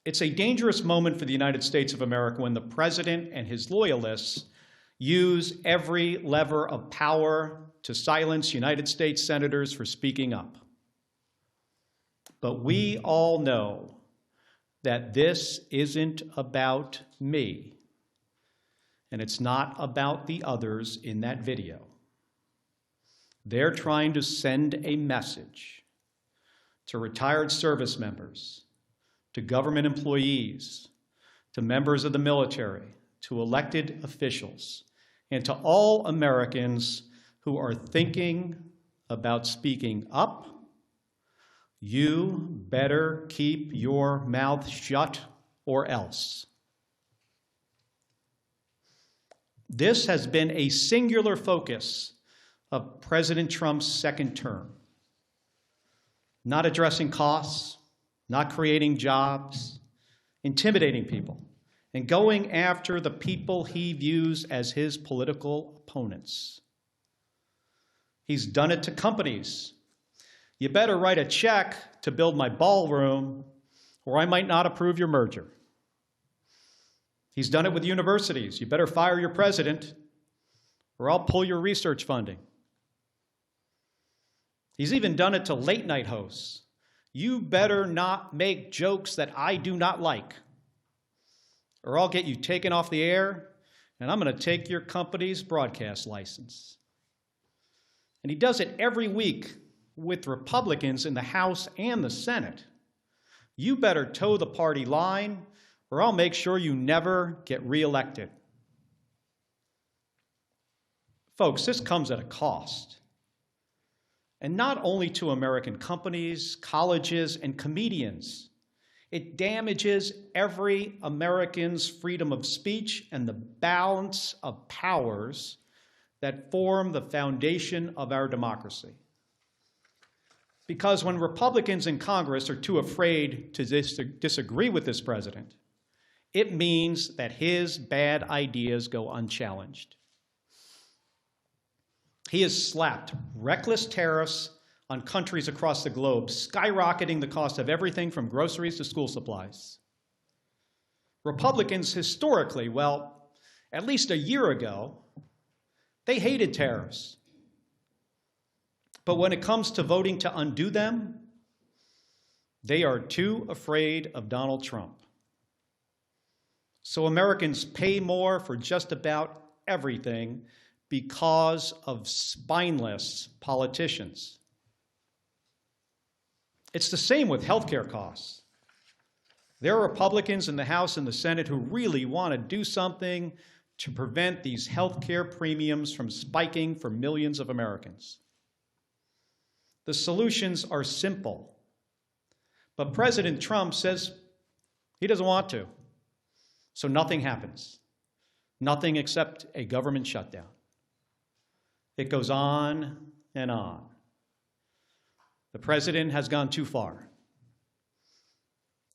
It's a dangerous moment for the United States of America when the president and his loyalists use every lever of power to silence United States senators for speaking up. But we all know that this isn't about me, and it's not about the others in that video. They're trying to send a message to retired service members, to government employees, to members of the military, to elected officials, and to all Americans who are thinking about speaking up. You better keep your mouth shut or else. This has been a singular focus of President Trump's second term. Not addressing costs, not creating jobs, intimidating people, and going after the people he views as his political opponents. He's done it to companies. You better write a check to build my ballroom, or I might not approve your merger. He's done it with universities. You better fire your president, or I'll pull your research funding. He's even done it to late-night hosts. You better not make jokes that I do not like, or I'll get you taken off the air, and I'm going to take your company's broadcast license. And he does it every week with Republicans in the House and the Senate. You better toe the party line, or I'll make sure you never get reelected. Folks, this comes at a cost. And not only to American companies, colleges, and comedians. It damages every American's freedom of speech and the balance of powers that form the foundation of our democracy. Because when Republicans in Congress are too afraid to disagree with this president, it means that his bad ideas go unchallenged. He has slapped reckless tariffs on countries across the globe, skyrocketing the cost of everything from groceries to school supplies. Republicans historically, well, at least a year ago, they hated tariffs. But when it comes to voting to undo them, they are too afraid of Donald Trump. So Americans pay more for just about everything because of spineless politicians. It's the same with healthcare costs. There are Republicans in the House and the Senate who really want to do something to prevent these healthcare premiums from spiking for millions of Americans. The solutions are simple, but President Trump says he doesn't want to, so nothing happens. Nothing except a government shutdown. It goes on and on. The president has gone too far.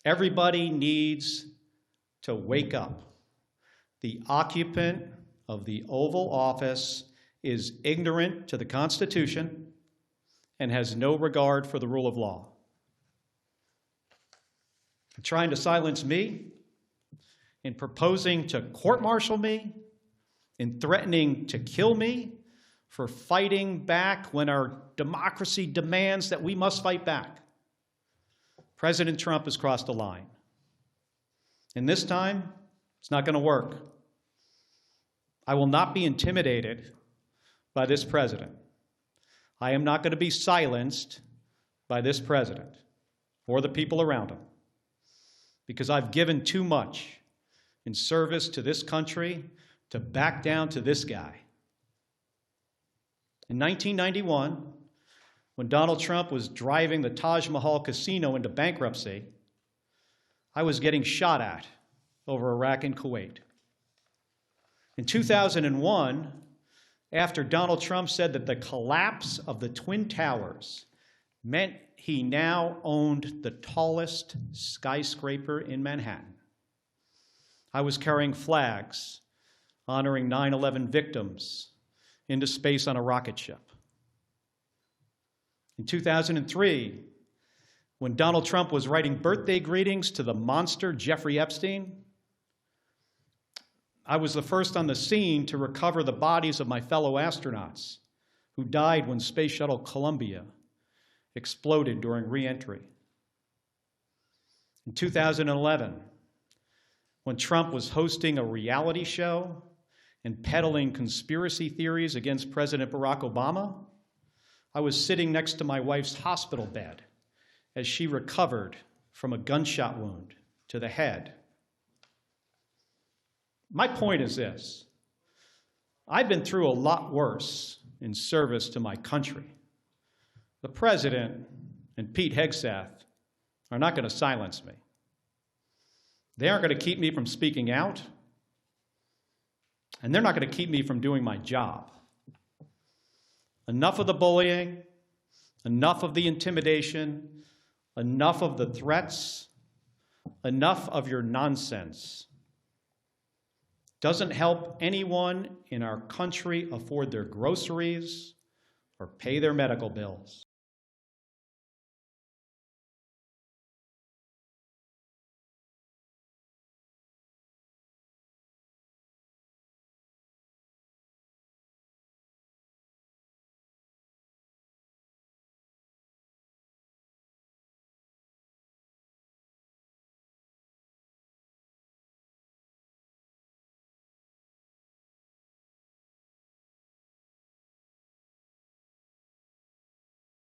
Everybody needs to wake up. The occupant of the Oval Office is ignorant to the Constitution and has no regard for the rule of law. Trying to silence me, in proposing to court-martial me, in threatening to kill me, for fighting back when our democracy demands that we must fight back. President Trump has crossed a line. And this time, it's not going to work. I will not be intimidated by this president. I am not going to be silenced by this president or the people around him, because I've given too much in service to this country to back down to this guy. In 1991, when Donald Trump was driving the Taj Mahal casino into bankruptcy, I was getting shot at over Iraq and Kuwait. In 2001, after Donald Trump said that the collapse of the Twin Towers meant he now owned the tallest skyscraper in Manhattan, I was carrying flags honoring 9/11 victims into space on a rocket ship. In 2003, when Donald Trump was writing birthday greetings to the monster Jeffrey Epstein. I was the first on the scene to recover the bodies of my fellow astronauts who died when Space Shuttle Columbia exploded during re-entry. In 2011, when Trump was hosting a reality show and peddling conspiracy theories against President Barack Obama, I was sitting next to my wife's hospital bed as she recovered from a gunshot wound to the head. My point is this: I've been through a lot worse in service to my country. The president and Pete Hegseth are not going to silence me. They aren't going to keep me from speaking out, and they're not going to keep me from doing my job. Enough of the bullying, enough of the intimidation, enough of the threats, enough of your nonsense. Doesn't help anyone in our country afford their groceries or pay their medical bills.